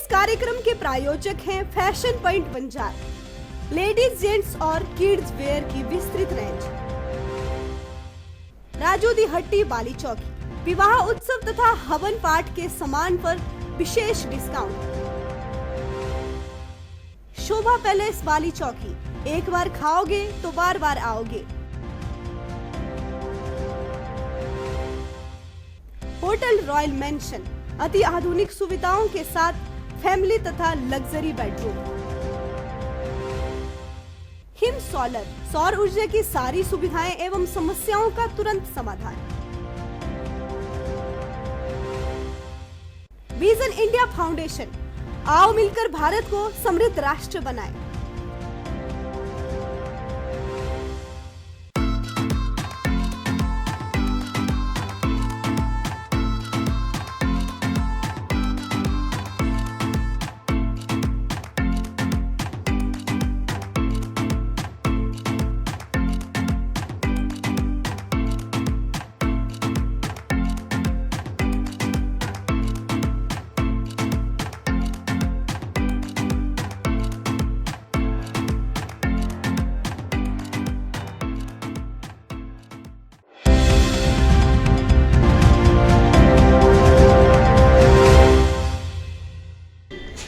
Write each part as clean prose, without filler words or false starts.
कार्यक्रम के प्रायोजक हैं fashion point Banjar, ladies, gents और किड्स वेयर की विस्तृत रेंज। राजू दी हट्टी बाली चौकी, विवाह उत्सव तथा हवन पाठ के सामान पर विशेष डिस्काउंट। शोभा पैलेस बाली चौकी, एक बार खाओगे तो बार बार आओगे। होटल रॉयल मेंशन, अति आधुनिक सुविधाओं के साथ फैमिली तथा लग्जरी बेडरूम। हिम सोलर, सौर ऊर्जा की सारी सुविधाएं एवं समस्याओं का तुरंत समाधान। विजन इंडिया फाउंडेशन, आओ मिलकर भारत को समृद्ध राष्ट्र बनाएं।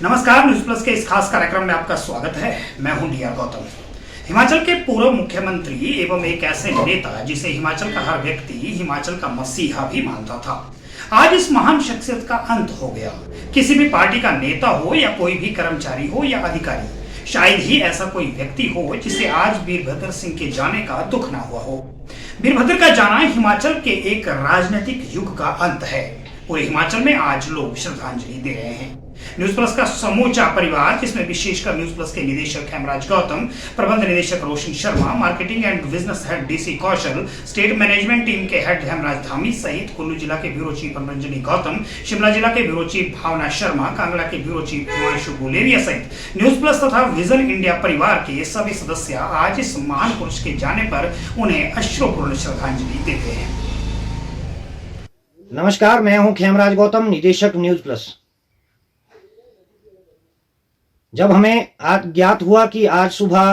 नमस्कार, न्यूज प्लस के इस खास कार्यक्रम में आपका स्वागत है। मैं हूं डीआर गौतम। हिमाचल के पूर्व मुख्यमंत्री एवं एक ऐसे नेता जिसे हिमाचल का हर व्यक्ति हिमाचल का मसीहा भी मानता था, आज इस महान शख्सियत का अंत हो गया। किसी भी पार्टी का नेता हो या कोई भी कर्मचारी हो या अधिकारी, शायद ही ऐसा कोई व्यक्ति हो जिसे आज वीरभद्र सिंह के जाने का दुख ना हुआ हो। वीरभद्र का जाना हिमाचल के एक राजनीतिक युग का अंत है। पूरे हिमाचल में आज लोग श्रद्धांजलि दे रहे हैं। न्यूज प्लस का समूचा परिवार, जिसमें विशेषकर न्यूज प्लस के निदेशक हेमराज गौतम, प्रबंध निदेशक Roshan Sharma, marketing and business head DC Kaushal, state management team के हेड हेमराज धामी सहित कुल्लू जिला के ब्यूरो चीफ रंजनी गौतम, शिमला जिला के ब्यूरो चीफ भावना शर्मा, कांगड़ा के ब्यूरो चीफ हिमांशु गुलेरिया सहित न्यूज प्लस तथा विजन इंडिया परिवार के सभी सदस्य आज इस महान पुरुष के जाने पर उन्हें अश्रुपूर्ण श्रद्धांजलि देते हैं। नमस्कार, मैं हूं हेमराज गौतम, निदेशक न्यूज प्लस। जब हमें आज ज्ञात हुआ कि आज सुबह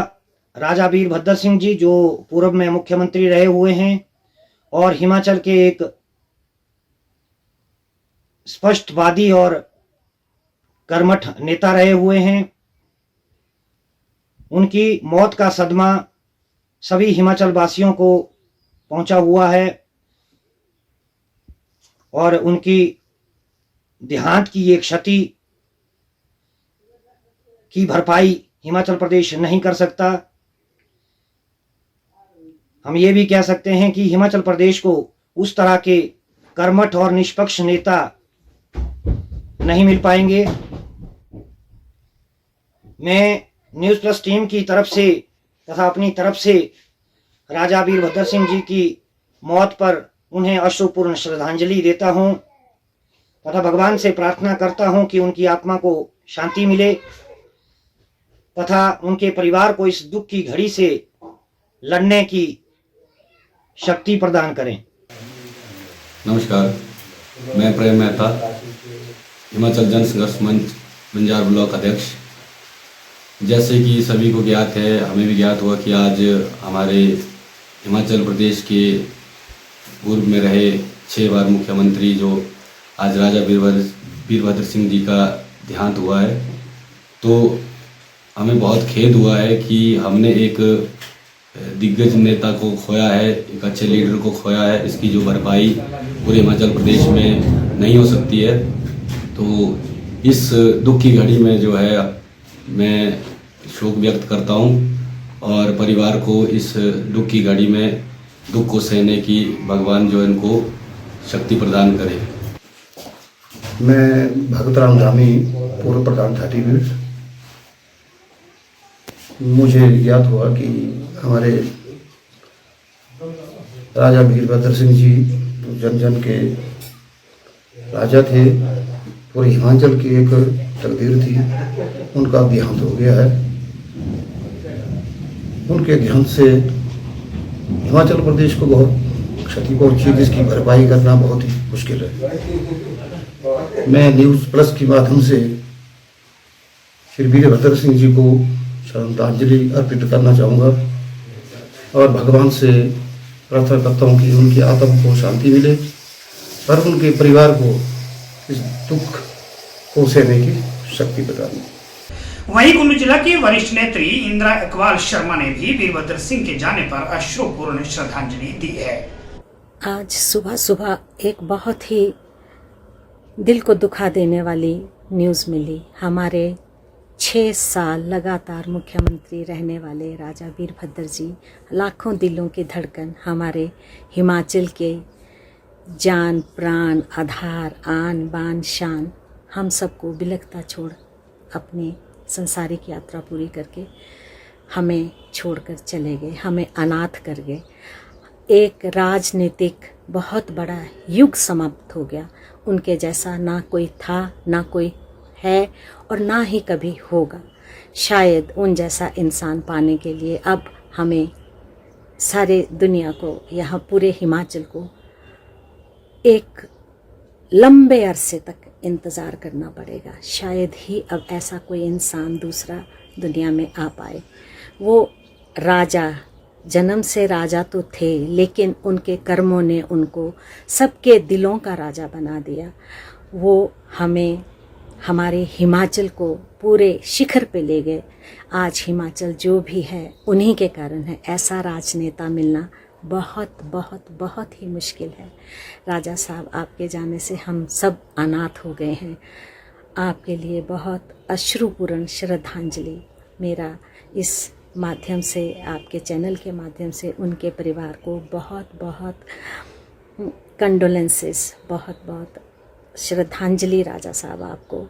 राजा वीरभद्र सिंह जी, जो पूर्व में मुख्यमंत्री रहे हुए हैं और हिमाचल के एक स्पष्टवादी और कर्मठ नेता रहे हुए हैं, उनकी मौत का सदमा सभी हिमाचल वासियों को पहुंचा हुआ है और उनकी देहांत की ये क्षति की भरपाई हिमाचल प्रदेश नहीं कर सकता। हम ये भी कह सकते हैं कि हिमाचल प्रदेश को उस तरह के कर्मठ और निष्पक्ष नेता नहीं मिल पाएंगे। मैं न्यूज प्लस टीम की तरफ से तथा अपनी तरफ से राजा वीरभद्र सिंह जी की मौत पर उन्हें अश्रुपूर्ण श्रद्धांजलि देता हूं तथा भगवान से प्रार्थना करता हूं कि उनकी आत्मा को शांति मिले तथा उनके परिवार को इस दुख की घड़ी से लड़ने की शक्ति प्रदान करें। नमस्कार, मैं प्रेम मेहता, हिमाचल जन संघर्ष मंच बंजार ब्लॉक अध्यक्ष। जैसे कि सभी को ज्ञात है, हमें भी ज्ञात हुआ कि आज हमारे हिमाचल प्रदेश के पूर्व में रहे 6 बार मुख्यमंत्री जो आज राजा वीरभद्र सिंह जी का देहांत हुआ है। तो हमें बहुत खेद हुआ है कि हमने एक दिग्गज नेता को खोया है, एक अच्छे लीडर को खोया है। इसकी जो भरपाई पूरे हिमाचल प्रदेश में नहीं हो सकती है। तो इस दुख की घड़ी में जो है मैं शोक व्यक्त करता हूं और परिवार को इस दुख की घड़ी में दुख को सहने की भगवान जो इनको शक्ति प्रदान करे। मैं भगत राम धामी, पूर्व प्रधान छत्तीसगढ़। मुझे ज्ञात हुआ कि हमारे राजा वीरभद्र सिंह जी जन जन के राजा थे, पूरे हिमाचल की एक तकदीर थी, उनका देहांत हो गया है। उनके देहांत से हिमाचल प्रदेश को बहुत क्षति पहुंची, जिसकी भरपाई करना बहुत ही मुश्किल है। मैं न्यूज़ प्लस के माध्यम से श्री वीरभद्र सिंह जी को श्रद्धांजलि अर्पित करना चाहूँगा और भगवान से प्रार्थना करता हूँ कि उनकी आत्मा को शांति मिले और उनके परिवार को इस दुख को सहने की शक्ति प्रदान हो। वहीं कुल्लू जिला की वरिष्ठ नेत्री इंदिरा इकबाल शर्मा ने भी वीरभद्र सिंह के जाने पर अश्रुपूर्ण श्रद्धांजलि दी है। आज सुबह सुबह एक बहुत ही दिल को दुखा देने वाली न्यूज़ मिली। हमारे 6 साल लगातार मुख्यमंत्री रहने वाले राजा वीरभद्र जी, लाखों दिलों की धड़कन, हमारे हिमाचल के जान प्राण आधार आन बान शान, हम सबको बिलखता छोड़ अपनी संसारिक यात्रा पूरी करके हमें छोड़कर चले गए, हमें अनाथ कर गए। एक राजनीतिक बहुत बड़ा युग समाप्त हो गया। उनके जैसा ना कोई था, ना कोई है और ना ही कभी होगा। शायद उन जैसा इंसान पाने के लिए अब हमें सारे दुनिया को, यहाँ पूरे हिमाचल को एक लंबे अरसे तक इंतज़ार करना पड़ेगा। शायद ही अब ऐसा कोई इंसान दूसरा दुनिया में आ पाए। वो राजा, जन्म से राजा तो थे, लेकिन उनके कर्मों ने उनको सबके दिलों का राजा बना दिया। वो हमें, हमारे हिमाचल को पूरे शिखर पे ले गए। आज हिमाचल जो भी है उन्हीं के कारण है। ऐसा राजनेता मिलना बहुत बहुत बहुत ही मुश्किल है। राजा साहब, आपके जाने से हम सब अनाथ हो गए हैं। आपके लिए बहुत अश्रुपूर्ण श्रद्धांजलि मेरा इस माध्यम से, आपके चैनल के माध्यम से उनके परिवार को बहुत बहुत कंडोलेंसेस, बहुत बहुत श्रद्धांजलि। राजा साहब, आपको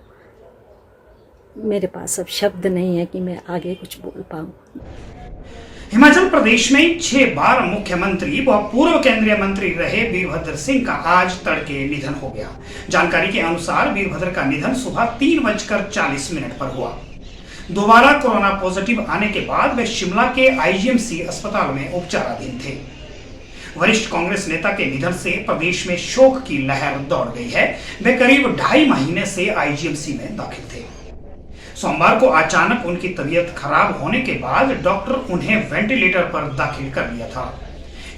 मेरे पास अब शब्द नहीं है कि मैं आगे कुछ बोल पाऊँ। हिमाचल प्रदेश में 6 बार मुख्यमंत्री व पूर्व केंद्रीय मंत्री रहे वीरभद्र सिंह का आज तड़के निधन हो गया। जानकारी के अनुसार वीरभद्र का निधन सुबह 3:40 पर हुआ। दोबारा कोरोना पॉजिटिव आने के बाद वे शिमला के आईजीएमसी अस्पताल में उपचाराधीन थे। वरिष्ठ कांग्रेस नेता के निधन से प्रदेश में शोक की लहर दौड़ गई है। वे करीब 2.5 महीने से आईजीएमसी में दाखिल थे। सोमवार को अचानक उनकी तबीयत खराब होने के बाद डॉक्टर उन्हें वेंटिलेटर पर दाखिल कर लिया था।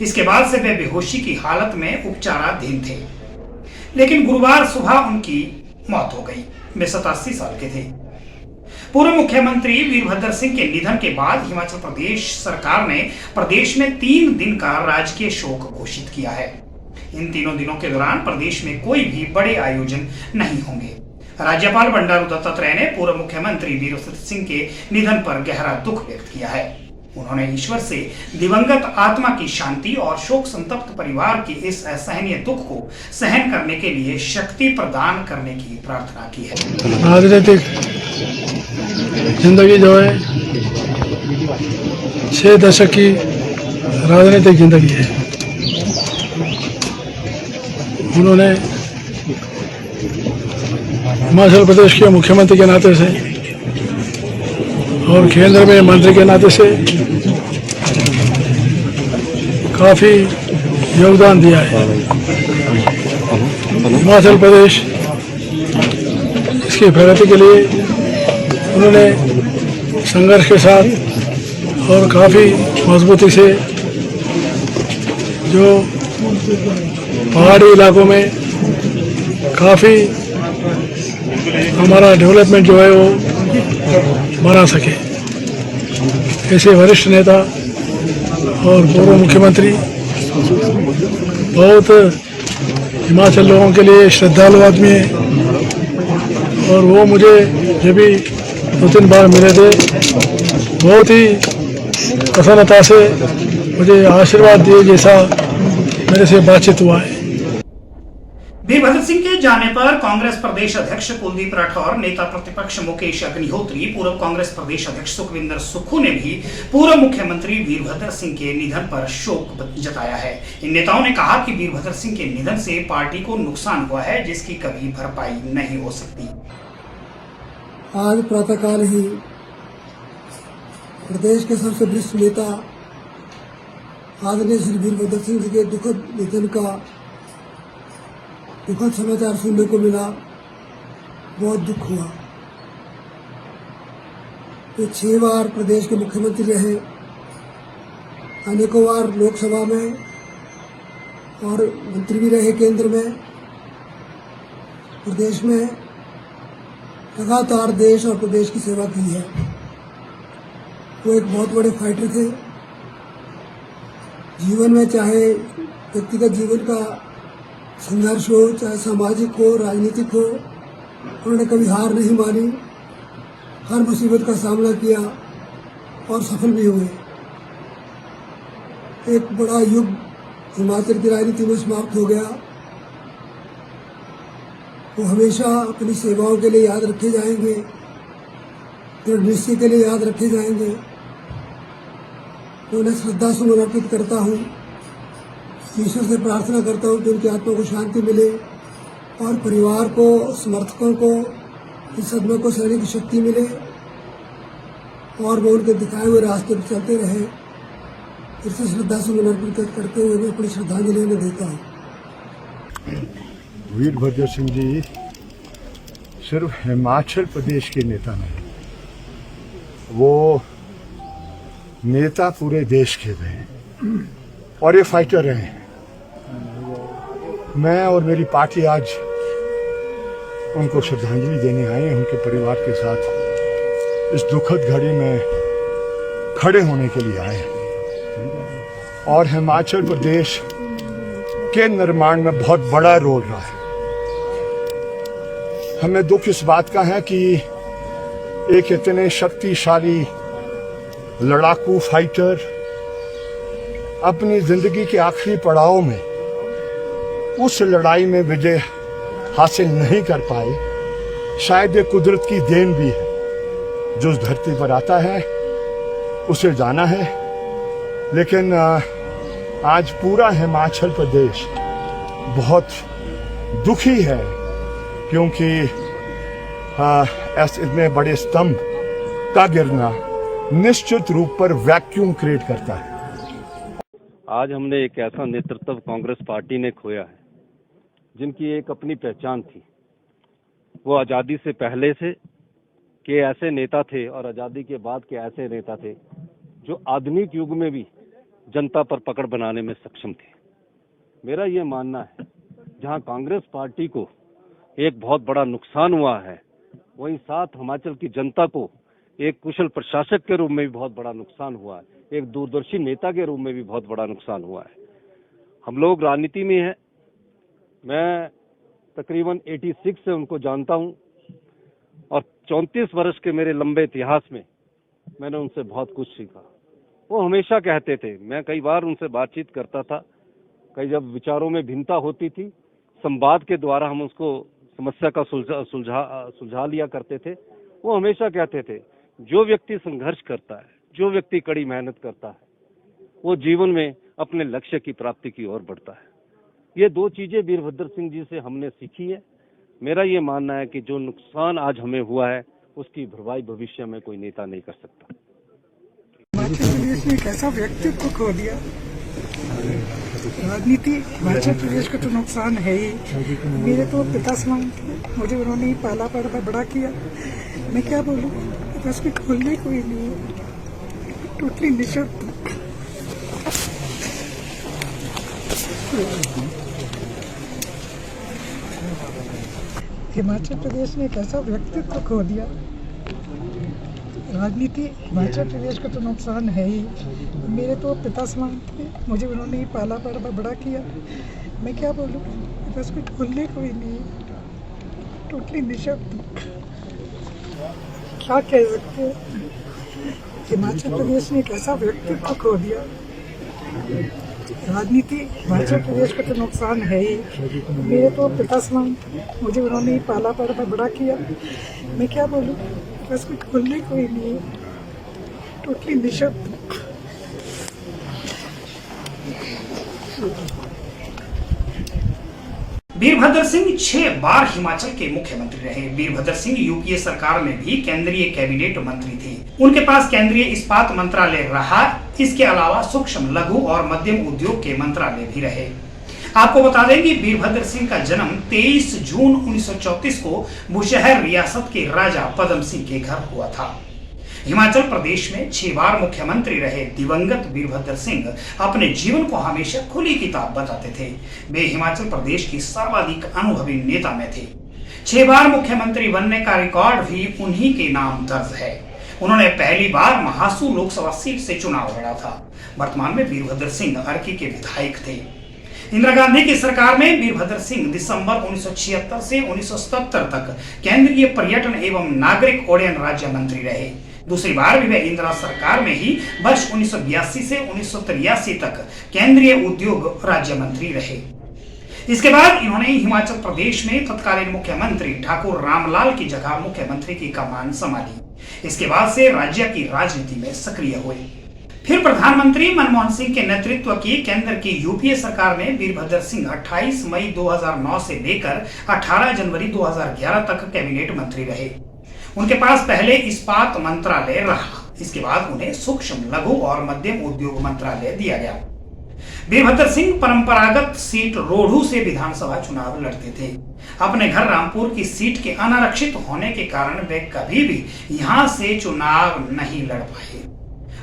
इसके बाद से वे बेहोशी की हालत में उपचाराधीन थे, लेकिन गुरुवार सुबह उनकी मौत हो गई। वे 87 साल के थे। पूर्व मुख्यमंत्री वीरभद्र सिंह के निधन के बाद हिमाचल प्रदेश सरकार ने प्रदेश में 3 दिन का राजकीय शोक घोषित किया है। इन 3 दिनों के दौरान प्रदेश में कोई भी बड़े आयोजन नहीं होंगे। राज्यपाल बंडारू दत्तात्रेय ने पूर्व मुख्यमंत्री वीरभद्र सिंह के निधन पर गहरा दुख व्यक्त किया है। उन्होंने ईश्वर से दिवंगत आत्मा की शांति और शोक संतप्त परिवार के इस असहनीय दुख को सहन करने के लिए शक्ति प्रदान करने की प्रार्थना की है। राजनीतिक जिंदगी जो है 6 दशक की राजनीतिक जिंदगी है। उन्होंने हिमाचल प्रदेश के मुख्यमंत्री के नाते से और केंद्र में मंत्री के नाते से काफ़ी योगदान दिया है। हिमाचल प्रदेश इसकी प्रगति के लिए उन्होंने संघर्ष के साथ और काफ़ी मजबूती से जो पहाड़ी इलाकों में काफ़ी हमारा डेवलपमेंट जो है वो बना सके, ऐसे वरिष्ठ नेता और पूर्व मुख्यमंत्री बहुत हिमाचल लोगों के लिए श्रद्धालु आदमी है। और वो मुझे जब भी 2-3 बार मिले थे, बहुत ही प्रसन्नता से मुझे आशीर्वाद दिए जैसा मेरे से बातचीत हुआ है। वीरभद्र सिंह के जाने पर कांग्रेस प्रदेश अध्यक्ष कुलदीप राठौर, नेता प्रतिपक्ष मुकेश अग्निहोत्री, पूर्व कांग्रेस प्रदेश अध्यक्ष सुखविंदर सुक्खू ने भी पूर्व मुख्यमंत्री वीरभद्र सिंह के निधन पर शोक जताया है। इन नेताओं ने कहा कि वीरभद्र सिंह के निधन से पार्टी को नुकसान हुआ है, जिसकी कभी भरपाई नहीं हो सकती। आज प्रातःकाल ही प्रदेश के सबसे वरिष्ठ नेता आदरणीय श्री वीरभद्र सिंह के दुखद निधन का दुखद समाचार सुनने को मिला। बहुत दुख हुआ। वे 6 बार प्रदेश के मुख्यमंत्री रहे, अनेकों बार लोकसभा में और मंत्री भी रहे केंद्र में। प्रदेश में लगातार देश और प्रदेश की सेवा की है। वो एक बहुत बड़े फाइटर थे। जीवन में चाहे व्यक्तिगत जीवन का संघर्ष हो, चाहे सामाजिक हो, राजनीतिक हो, उन्होंने कभी हार नहीं मानी, हर मुसीबत का सामना किया और सफल भी हुए। एक बड़ा युग हिमाचल की राजनीति में समाप्त हो गया। वो हमेशा अपनी सेवाओं के लिए याद रखे जाएंगे, दृढ़ निश्चय के लिए याद रखे जाएंगे। मैं उन्हें श्रद्धा सुमन अर्पित करता हूँ। ईश्वर से प्रार्थना करता हूँ कि उनकी आत्मा को शांति मिले और परिवार को, समर्थकों को, इस सदमे को सहने की शक्ति मिले और वो उनके दिखाए हुए रास्ते पर चलते रहे। इससे श्रद्धा सुमन अर्पित करते हुए मैं अपनी श्रद्धांजलि उन्हें देता हूँ। वीरभद्र सिंह जी सिर्फ हिमाचल प्रदेश के नेता नहीं, वो नेता पूरे देश के रहे और ये फाइटर रहे। मैं और मेरी पार्टी आज उनको श्रद्धांजलि देने आए हैं, उनके परिवार के साथ इस दुखद घड़ी में खड़े होने के लिए आए हैं। और हिमाचल प्रदेश के निर्माण में बहुत बड़ा रोल रहा है। हमें दुख इस बात का है कि एक इतने शक्तिशाली लड़ाकू फाइटर अपनी जिंदगी के आखिरी पड़ाव में उस लड़ाई में विजय हासिल नहीं कर पाए। शायद ये कुदरत की देन भी है। जो उस धरती पर आता है उसे जाना है, लेकिन आज पूरा हिमाचल प्रदेश बहुत दुखी है क्योंकि ऐसे इतने बड़े स्तंभ का गिरना निश्चित रूप पर वैक्यूम क्रिएट करता है। आज हमने एक ऐसा नेतृत्व कांग्रेस पार्टी ने खोया है जिनकी एक अपनी पहचान थी। वो आज़ादी से पहले से के ऐसे नेता थे और आज़ादी के बाद के ऐसे नेता थे जो आधुनिक युग में भी जनता पर पकड़ बनाने में सक्षम थे। मेरा ये मानना है जहां कांग्रेस पार्टी को एक बहुत बड़ा नुकसान हुआ है, वहीं साथ हिमाचल की जनता को एक कुशल प्रशासक के रूप में भी बहुत बड़ा नुकसान हुआ है, एक दूरदर्शी नेता के रूप में भी बहुत बड़ा नुकसान हुआ है। हम लोग राजनीति में हैं। मैं तकरीबन 86 से उनको जानता हूं और 34 वर्ष के मेरे लंबे इतिहास में मैंने उनसे बहुत कुछ सीखा। वो हमेशा कहते थे, मैं कई बार उनसे बातचीत करता था, कई जब विचारों में भिन्नता होती थी, संवाद के द्वारा हम उसको समस्या का सुलझा लिया करते थे। वो हमेशा कहते थे, जो व्यक्ति संघर्ष करता है, जो व्यक्ति कड़ी मेहनत करता है, वो जीवन में अपने लक्ष्य की प्राप्ति की ओर बढ़ता है। ये दो चीजें वीरभद्र सिंह जी से हमने सीखी है। मेरा ये मानना है कि जो नुकसान आज हमें हुआ है उसकी भरपाई भविष्य में कोई नेता नहीं कर सकता। हिमाचल प्रदेश ने एक ऐसा व्यक्तित्व खो दिया। राजनीति हिमाचल प्रदेश का तो नुकसान है ही। मेरे तो पिता समान थे, मुझे उन्होंने ही पाला पड़ा बड़ा किया। मैं क्या बोलूँ, बस में खोलने कोई नहीं है, टोटली निशब्द। हिमाचल प्रदेश ने एक ऐसा व्यक्तित्व खो दिया। राजनीति हिमाचल प्रदेश का तो नुकसान है ही। मेरे तो पिता समान थे, मुझे उन्होंने ही पाला बड़ा किया। मैं क्या बोलूँ, बस कुछ बोलने कोई नहीं, टोटली निशब्द। क्या कह सकते हैं, हिमाचल प्रदेश ने एक ऐसा व्यक्तित्व खो दिया। राजनीति हिमाचल प्रदेश का तो नुकसान है ही। मेरे तो पिता समान थे, मुझे उन्होंने ही पाला बड़ा किया। मैं क्या बोलूँ, बस कुछ बोलने कोई नहीं, टोटली निशब्द। वीरभद्र सिंह 6 बार हिमाचल के मुख्यमंत्री रहे। वीरभद्र सिंह यूपीए सरकार में भी केंद्रीय कैबिनेट मंत्री थे। उनके पास केंद्रीय इस्पात मंत्रालय रहा। इसके अलावा सूक्ष्म, लघु और मध्यम उद्योग के मंत्रालय भी रहे। आपको बता दें कि वीरभद्र सिंह का जन्म 23 जून 1934 को बुशहर रियासत के राजा पदम सिंह के घर हुआ था। हिमाचल प्रदेश में 6 बार मुख्यमंत्री रहे दिवंगत वीरभद्र सिंह अपने जीवन को हमेशा खुली किताब बताते थे। वे हिमाचल प्रदेश की सर्वाधिक अनुभवी नेता में थे। 6 बार मुख्यमंत्री बनने का रिकॉर्ड भी उन्हीं के नाम दर्ज है। उन्होंने पहली बार महासू लोकसभा सीट से चुनाव लड़ा था। वर्तमान में वीरभद्र सिंह अर्की के विधायक थे। इंदिरा गांधी की सरकार में वीरभद्र सिंह दिसंबर 1976 से 1977 तक केंद्रीय पर्यटन एवं नागरिक उड्डयन राज्य मंत्री रहे। दूसरी बार भी वे इंदिरा सरकार में ही वर्ष 1982 से 1983 तक केंद्रीय उद्योग राज्य मंत्री रहे। इसके बाद इन्होंने हिमाचल प्रदेश में तत्कालीन मुख्यमंत्री ठाकुर रामलाल की जगह मुख्यमंत्री की कमान संभाली। इसके बाद से राज्य की राजनीति में सक्रिय हुए। फिर प्रधानमंत्री मनमोहन सिंह के नेतृत्व की केंद्र की यूपीए सरकार में वीरभद्र सिंह 28 मई 2009 से लेकर 18 जनवरी 2011 तक कैबिनेट मंत्री रहे। उनके पास पहले इस्पात मंत्रालय रहा। इसके बाद उन्हें सूक्ष्म लघु और मध्यम उद्योग मंत्रालय दिया गया। वीरभद्र सिंह परंपरागत सीट रोहडू से विधानसभा चुनाव लड़ते थे। अपने घर रामपुर की सीट के अनारक्षित होने के कारण वे कभी भी यहां से चुनाव नहीं लड़ पाए।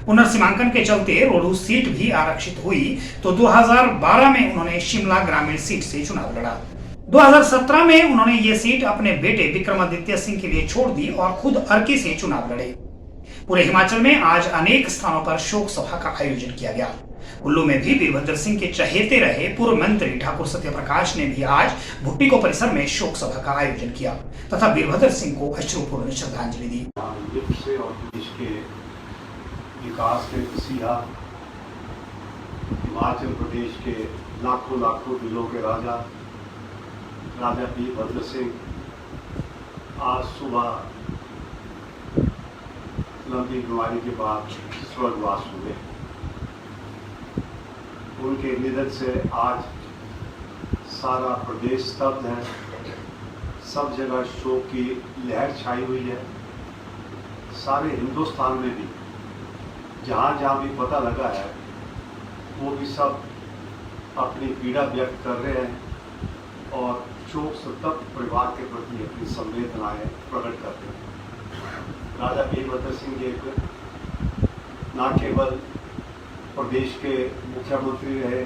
पुनर्सीमांकन के चलते रोहडू सीट भी आरक्षित हुई तो 2012 में उन्होंने शिमला ग्रामीण सीट से चुनाव लड़ा। 2017 में उन्होंने ये सीट अपने बेटे विक्रमादित्य सिंह के लिए छोड़ दी और खुद अर्की से चुनाव लड़े। पूरे हिमाचल में आज अनेक स्थानों पर शोक सभा का आयोजन किया गया। कुल्लू में भी वीरभद्र सिंह के चहेते रहे पूर्व मंत्री ठाकुर सत्यप्रकाश ने भी आज भुट्टिको परिसर में शोक सभा का आयोजन किया तथा वीरभद्र सिंह को अश्रुपूर्ण श्रद्धांजलि दी। विकास के मसीहा हिमाचल प्रदेश के लाखों लाखों दिलों के राजा वीरभद्र सिंह आज सुबह लंबी बीमारी के बाद स्वर्गवास हुए। उनके निधन से आज सारा प्रदेश स्तब्ध है। सब जगह शोक की लहर छाई हुई है। सारे हिंदुस्तान में भी जहाँ जहाँ भी पता लगा है वो भी सब अपनी पीड़ा व्यक्त कर रहे हैं और शोक संतप्त परिवार के प्रति अपनी संवेदनाएं प्रकट करते हैं। राजा वीरभद्र सिंह एक न केवल प्रदेश के मुख्यमंत्री रहे,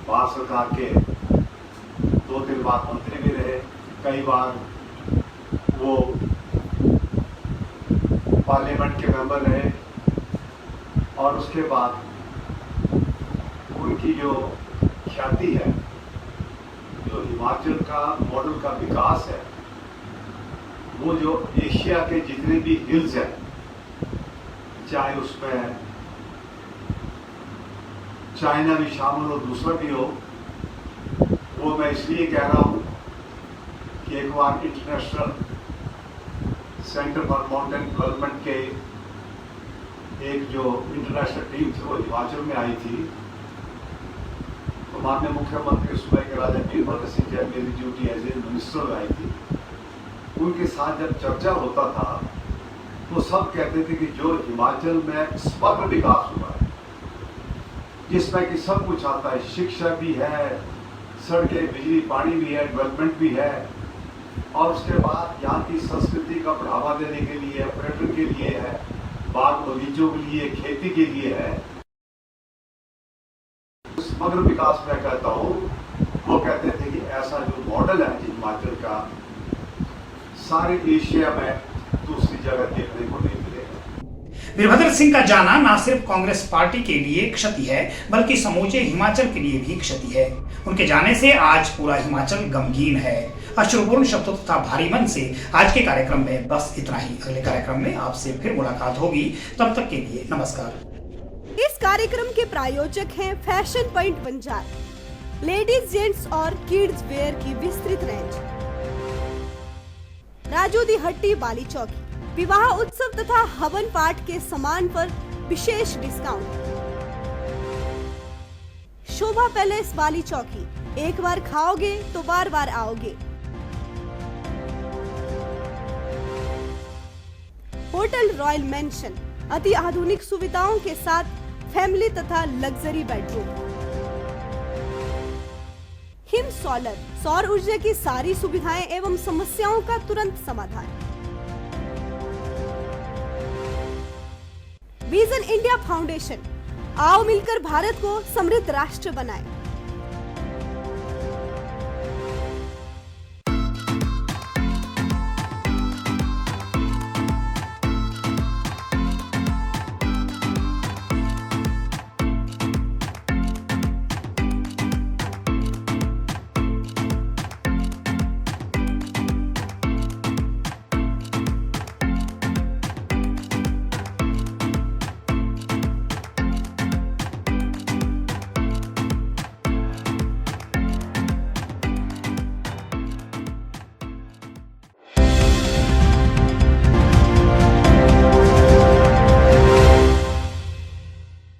भारत सरकार के 2-3 बार मंत्री भी रहे, कई बार वो पार्लियामेंट के मेंबर रहे और उसके बाद उनकी जो ख्याति है, जो हिमाचल का मॉडल का विकास है, वो जो एशिया के जितने भी हिल्स हैं, चाहे उसमें चाइना भी शामिल हो, दूसरा भी हो, वो मैं इसलिए कह रहा हूँ कि एक बार international centre for mountain development के एक जो इंटरनेशनल टीम थी वो हिमाचल में आई थी, तो माननीय मुख्यमंत्री सुबह के राजा वीरभद्र सिंह जब मेरी ड्यूटी एज ए मिनिस्टर आई थी, उनके साथ जब चर्चा होता था तो सब कहते थे कि जो हिमाचल में समग्र विकास हुआ है, जिसमें कि सब कुछ आता है, शिक्षा भी है, सड़कें, बिजली, पानी भी है, डेवलपमेंट भी है, और उसके बाद यहाँ की संस्कृति का बढ़ावा देने के लिए, पर्यटन के लिए है, बाग बगीचों के लिए, खेती के लिए है, समग्र विकास मैं कहता हूँ। वो कहते थे कि ऐसा जो मॉडल है हिमाचल का, सारे एशिया में दूसरी जगह देखने को नहीं मिलेगा। वीरभद्र सिंह का जाना न सिर्फ कांग्रेस पार्टी के लिए क्षति है बल्कि समूचे हिमाचल के लिए भी क्षति है। उनके जाने से आज पूरा हिमाचल गमगीन है। अश्रुपूर्ण शब्दों तथा भारी मन से आज के कार्यक्रम में बस इतना ही। अगले कार्यक्रम में आपसे फिर मुलाकात होगी, तब तक के लिए नमस्कार। इस कार्यक्रम के प्रायोजक हैं fashion point Banjar, ladies, gents और किड्स वेयर की विस्तृत रेंज। राजू दी हट्टी, बाली चौकी, विवाह उत्सव तथा हवन पाठ के सामान पर विशेष डिस्काउंट। शोभा पैलेस, बाली चौकी, एक बार खाओगे तो बार बार आओगे। होटल रॉयल मेंशन, अति आधुनिक सुविधाओं के साथ फैमिली तथा लग्जरी बेडरूम। हिम सोलर, सौर ऊर्जा की सारी सुविधाएं एवं समस्याओं का तुरंत समाधान। Vision India foundation. आओ मिलकर भारत को समृद्ध राष्ट्र बनाएं।